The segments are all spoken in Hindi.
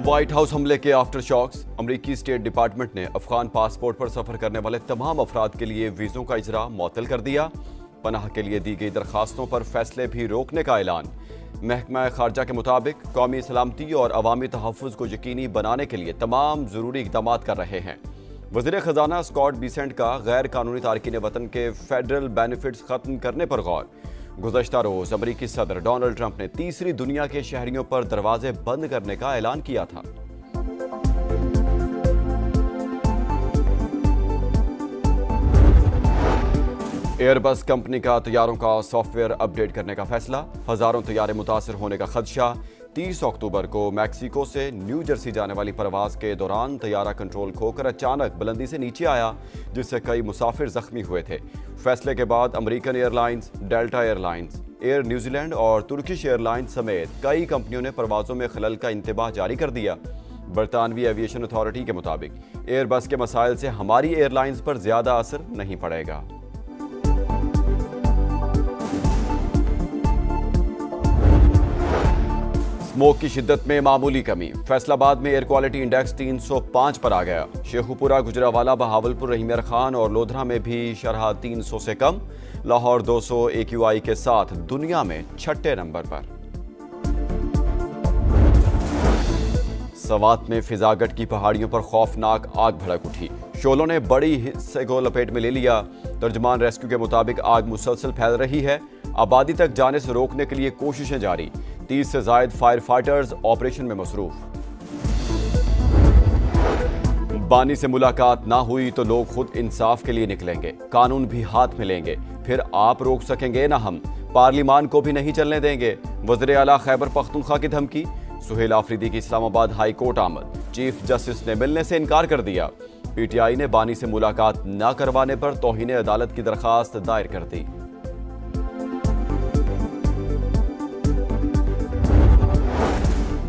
व्हाइट हाउस हमले के आफ्टर शॉक्स। अमरीकी स्टेट डिपार्टमेंट ने अफगान पासपोर्ट पर सफर करने वाले तमाम अफराद के लिए वीजों का इजरा मुअत्तल कर दिया। पनाह के लिए दी गई दरखास्तों पर फैसले भी रोकने का ऐलान। महकमा खारजा के मुताबिक कौमी सलामती और अवामी तहफ़्फ़ुज़ को यकीनी बनाने के लिए तमाम ज़रूरी इक़दामात कर रहे हैं। वज़ीर ख़जाना स्कॉट बीसेंट का गैर कानूनी तारकीन वतन के फेडरल बेनिफिट्स ख़त्म करने पर गौर। गुज़श्ता रोज़ अमरीकी सदर डोनाल्ड ट्रंप ने तीसरी दुनिया के शहरियों पर दरवाजे बंद करने का ऐलान किया था। एयरबस कंपनी का तैयारों का सॉफ्टवेयर अपडेट करने का फैसला। हजारों तैयारे मुतासर होने का खदशा। 30 अक्टूबर को मैक्सिको से न्यू जर्सी जाने वाली परवाज के दौरान तैयारा कंट्रोल खोकर अचानक बुलंदी से नीचे आया, जिससे कई मुसाफिर जख्मी हुए थे। फैसले के बाद American airlines, delta airlines, air New Zealand और तुर्किश एयरलाइंस समेत कई कंपनियों ने परवाजों में खलल का इंतबाह जारी कर दिया। बरतानवी एविएशन अथॉरिटी के मुताबिक एयरबस के मसाइल से हमारी एयरलाइंस पर ज्यादा असर नहीं पड़ेगा। स्मोक की शिद्दत में मामूली कमी। फैसलाबाद में एयर क्वालिटी इंडेक्स 305 पर आ गया। शेखुपुरा, गुजरावाला, बहावलपुर, रहीम खान और लोधरा में भी शरह 300 से कम। लाहौर 200 AQI के साथ दुनिया में 6ठे नंबर पर। सवात में फिजागट की पहाड़ियों पर खौफनाक आग भड़क उठी। शोलों ने बड़ी हिस्से को लपेट में ले लिया। तर्जमान रेस्क्यू के मुताबिक आग मुसलसल फैल रही है। आबादी तक जाने से रोकने के लिए कोशिशें जारी। 30 से जायद फायर फाइटर्स ऑपरेशन में मसरूफ। बानी से मुलाकात ना हुई तो लोग खुद इंसाफ के लिए निकलेंगे, कानून भी हाथ में लेंगे, फिर आप रोक सकेंगे ना हम। पार्लिमान को भी नहीं चलने देंगे। वज़ीर आला खैबर पख्तूनख्वा की धमकी। सुहेल आफरीदी की इस्लामाबाद हाई कोर्ट आमद। चीफ जस्टिस ने मिलने से इनकार कर दिया। PTI ने बानी से मुलाकात न करवाने पर तौहीन अदालत की दरखास्त दायर कर दी।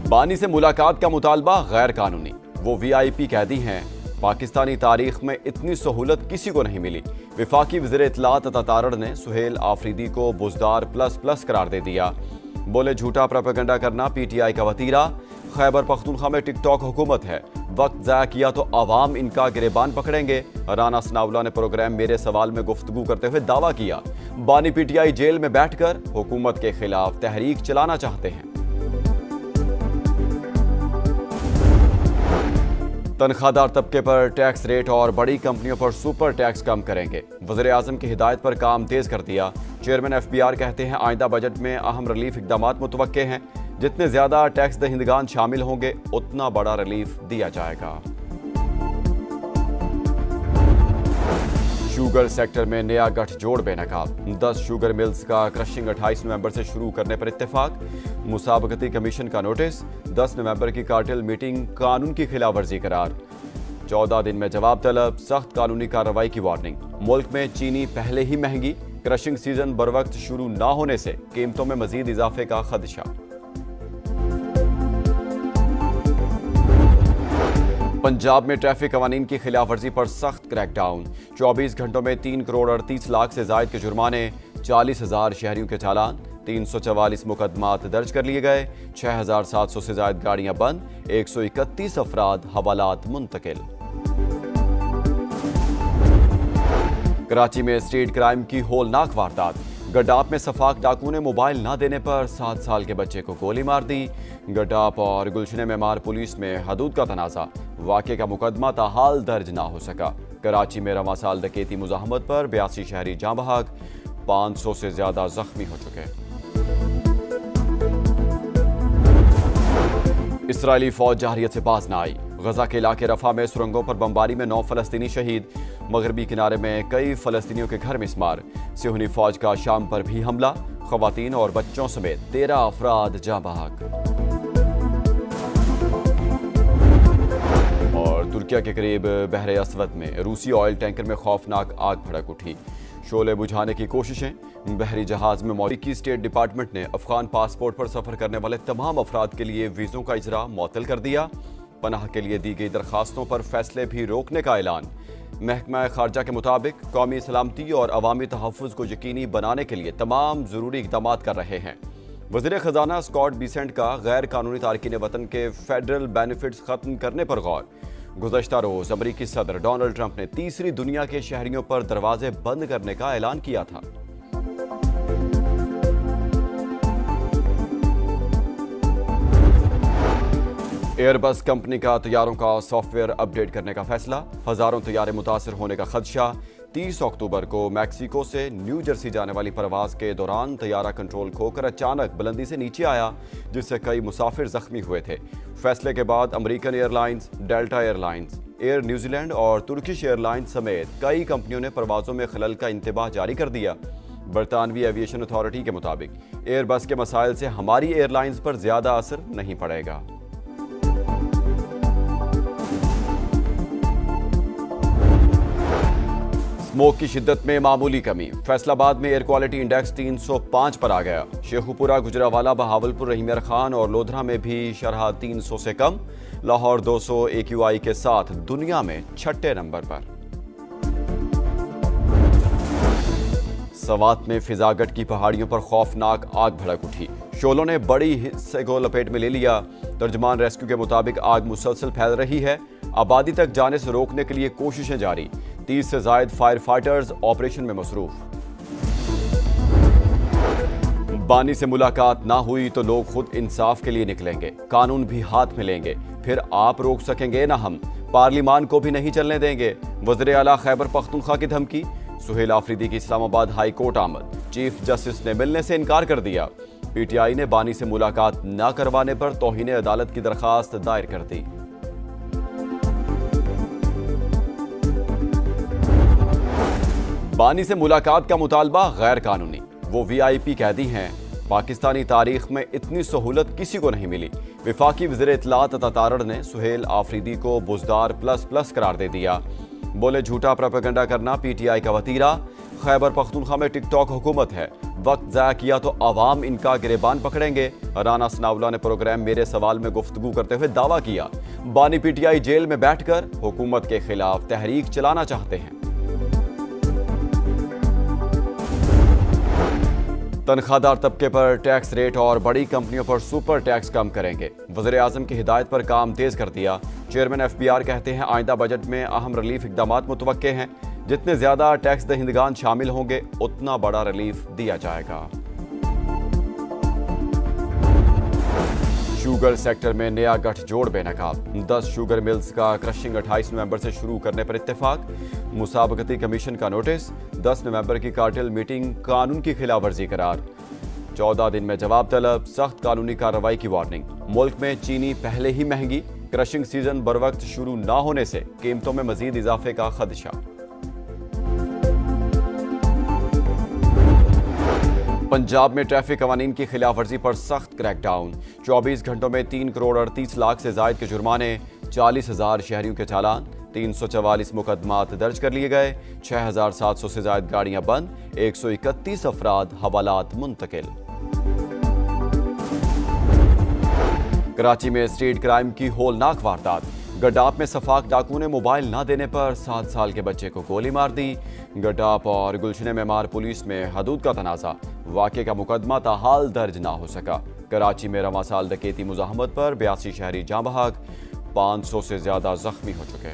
बानी से मुलाकात का मुतालबा गैर कानूनी। वो VIP कैदी हैं। पाकिस्तानी तारीख में इतनी सहूलत किसी को नहीं मिली। विफाकी वज़ीर इत्तलात अता तारड़ ने सुहेल आफरीदी को बुज़दार ++ करार दे दिया। बोले झूठा प्रोपेगेंडा करना PTI का वतीरा। खैबर पख्तूनख्वा में टिकटॉक हुकूमत है, वक्त ज़ाया किया तो अवाम इनका गिरेबान पकड़ेंगे। राना सनाउल्लाह ने प्रोग्राम मेरे सवाल में गुफ्तगू करते हुए दावा किया, बानी PTI जेल में बैठकर हुकूमत के खिलाफ तहरीक चलाना चाहते हैं। तनख्वाहदार तबके पर टैक्स रेट और बड़ी कंपनियों पर सुपर टैक्स कम करेंगे। वज़ीर आज़म की हिदायत पर काम तेज कर दिया। चेयरमैन FBR कहते हैं आइंदा बजट में अहम रिलीफ इक़दामात मुतवक्के हैं। जितने ज्यादा टैक्स दहिंदगान शामिल होंगे उतना बड़ा रिलीफ दिया जाएगा। शुगर सेक्टर में नया गठजोड़ बेनकाब। 10 शुगर मिल्स का क्रशिंग 28 नवंबर से शुरू करने पर इत्तेफाक। मुसाबकती कमीशन का नोटिस। 10 नवंबर की कार्टेल मीटिंग कानून की खिलाफवर्जी करार। 14 दिन में जवाब तलब। सख्त कानूनी कार्रवाई की वार्निंग। मुल्क में चीनी पहले ही महंगी। क्रशिंग सीजन बरवक्त शुरू न होने से कीमतों में मजीद इजाफे का खदशा। पंजाब में ट्रैफिक कवानीन की खिलाफवर्जी पर सख्त क्रैकडाउन। 24 घंटों में 3 करोड़ 38 लाख से जायद के जुर्माने। 40,000 शहरियों के चालान। 344 मुकदमात दर्ज कर लिए गए। 6,700 से जायद गाड़ियां बंद। 131 अफराद हवालात मुंतकिल। कराची में स्ट्रीट क्राइम की होलनाक वारदात। गड्डाप में सफाक डाकू ने मोबाइल न देने पर 7 साल के बच्चे को गोली मार दी। गड्डाप और गुलशने में मार पुलिस में हदूद का तनाज़ा। वाक़े का मुकदमा ताहाल दर्ज ना हो सका। कराची में रवां साल डकैती मुज़ाहमत पर 82 शहरी जाँ बहक। 500 से ज्यादा जख्मी हो चुके। इसराइली फौज जहरियत से बाज न आई। गजा के इलाके रफा में सुरंगों पर बमबारी में 9 फ़लस्तीनी शहीद। मगरबी किनारे में कई फ़लस्तीनियों के घर मिस्मार। सिहनी फौज का शाम पर भी हमला। ख़वातीन और बच्चों समेत 13 अफराद जाँ बहक। और तुर्किया के करीब बहरे अस्वद में रूसी ऑयल टैंकर में खौफनाक आग भड़क उठी। शोले बुझाने की कोशिशें। बहरी जहाज में अमरीकी स्टेट डिपार्टमेंट ने अफगान पासपोर्ट पर सफर करने वाले तमाम अफराद के लिए वीजों का इजरा मुअत्तल कर दिया। पनाह के लिए दी गई दरखास्तों पर फैसले भी रोकने का ऐलान। महकमा खारजा के मुताबिक कौमी सलामती और अवामी तहफ़्फ़ुज़ को यकीनी बनाने के लिए तमाम ज़रूरी इक़दामात कर रहे हैं। वज़ीर ख़जाना स्कॉट बिसेंट का गैर कानूनी तारकीन वतन के फेडरल बेनिफिट्स खत्म करने पर गौर। गुज़श्ता रोज़ अमरीकी सदर डोनाल्ड ट्रंप ने तीसरी दुनिया के शहरियों पर दरवाजे बंद करने का ऐलान किया था। एयरबस कंपनी का तैयारों का सॉफ्टवेयर अपडेट करने का फैसला, हजारों तैयारे मुतासर होने का खदशा। 30 अक्टूबर को मैक्सिको से न्यू जर्सी जाने वाली परवाज के दौरान तैयारा कंट्रोल खोकर अचानक बुलंदी से नीचे आया, जिससे कई मुसाफिर जख्मी हुए थे। फैसले के बाद American airlines, delta airlines, air New Zealand और तुर्किश एयरलाइंस समेत कई कंपनियों ने परवाजों में खलल का इंतबाह जारी कर दिया। बरतानवी एविएशन अथॉरिटी के मुताबिक एयरबस के मसाइल से हमारी एयरलाइंस पर ज्यादा असर नहीं पड़ेगा। स्मोक की शिद्दत में मामूली कमी, फैसलाबाद में एयर क्वालिटी इंडेक्स 305 पर आ गया। शेखुपुरा, गुजरावाला, बहावलपुर, रहीम खान और लोधरा में भी शरह 300 से कम। लाहौर 200 AQI के साथ दुनिया में 6ठे नंबर पर। सवात में फिजागट की पहाड़ियों पर खौफनाक आग भड़क उठी। शोलों ने बड़ी हिस्से को लपेट में ले लिया। तर्जमान रेस्क्यू के मुताबिक आग मुसलसल फैल रही है। आबादी तक जाने से रोकने के लिए कोशिशें जारी। 30 से ज्यादा फायर फाइटर्स ऑपरेशन में मसरूफ। बानी से मुलाकात ना हुई तो लोग खुद इंसाफ के लिए निकलेंगे, कानून भी हाथ में लेंगे, फिर आप रोक सकेंगे ना हम, पार्लिमान को भी नहीं चलने देंगे। वज़ीर आला खैबर पख्तूनख्वा की धमकी। सुहेल आफरीदी की इस्लामाबाद हाई कोर्ट आमद, चीफ जस्टिस ने मिलने से इनकार कर दिया। PTI ने बानी से मुलाकात न करवाने पर तौहीन अदालत की दरखास्त दायर कर दी। बानी से मुलाकात का मुतालबा गैर कानूनी, वो VIP कैदी हैं। पाकिस्तानी तारीख में इतनी सहूलत किसी को नहीं मिली। विफाकी वज़ीर इत्तलात अता तारड़ ने सुहेल आफरीदी को बुज़दार ++ करार दे दिया। बोले झूठा प्रोपेगेंडा करना PTI का वतीरा। खैबर पख्तूनख्वा में टिकटॉक हुकूमत है, वक्त ज़ाया किया तो अवाम इनका गिरेबान पकड़ेंगे। राना सनाउल्लाह ने प्रोग्राम मेरे सवाल में गुफ्तगू करते हुए दावा किया, बानी PTI जेल में बैठकर हुकूमत के खिलाफ तहरीक चलाना चाहते हैं। तनख्वाहदार तबके पर टैक्स रेट और बड़ी कंपनियों पर सुपर टैक्स कम करेंगे। वज़ीर आज़म की हिदायत पर काम तेज कर दिया। चेयरमैन FBR कहते हैं आइंदा बजट में अहम रिलीफ इक़दामात मुतवक्के हैं। जितने ज्यादा टैक्स दहिंदगान शामिल होंगे उतना बड़ा रिलीफ दिया जाएगा। शुगर सेक्टर में नया गठजोड़ बेनकाब। 10 शुगर मिल्स का क्रशिंग 28 नवंबर से शुरू करने पर इत्तेफाक। मुसाबकती कमीशन का नोटिस। 10 नवंबर की कार्टेल मीटिंग कानून की खिलाफवर्जी करार। 14 दिन में जवाब तलब, सख्त कानूनी कार्रवाई की वार्निंग। मुल्क में चीनी पहले ही महंगी, क्रशिंग सीजन बरवक्त शुरू न होने से कीमतों में मजीद इजाफे का खदशा। पंजाब में ट्रैफिक कवानीन की खिलाफवर्जी पर सख्त क्रैकडाउन। 24 घंटों में 3 करोड़ 38 लाख से जायद के जुर्माने, 40,000 शहरियों के चालान, 344 मुकदमात दर्ज कर लिए गए, 6,700 से जायद गाड़ियां बंद, 131 अफराद हवालात मुंतकिल। कराची में स्ट्रीट क्राइम की होलनाक वारदात। गड्डाप में सफाक डाकू ने मोबाइल न देने पर 7 साल के बच्चे को गोली मार दी। गड्डाप और गुलशन मेमार पुलिस में हदूद का तनाज़ा। वाक़े का मुकदमा ताहाल दर्ज ना हो सका। कराची में रवां साल डकैती मुज़ाहमत पर 82 शहरी जाँ बहक, 500 से ज्यादा जख्मी हो चुके।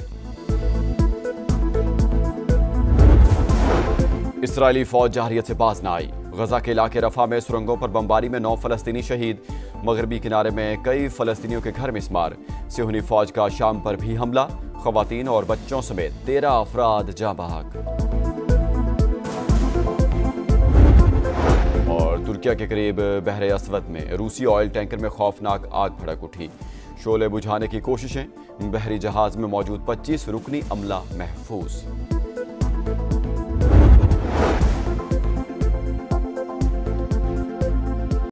इसराइली फौज जहरियत से बाज न आई। गजा के इलाके रफा में सुरंगों पर बमबारी में 9 फलस्तीनी शहीद। मगरबी किनारे में कई फलस्तीनियों के घर मिस्मार। सिहूनी फौज का शाम पर भी हमला, खवातीन और बच्चों समेत 13 अफराद जाँ बहक। और तुर्किया के करीब बहरे अस्वद में रूसी ऑयल टैंकर में खौफनाक आग भड़क उठी। शोले बुझाने की कोशिशें, बहरी जहाज में मौजूद 25 रुकनी अमला महफूज।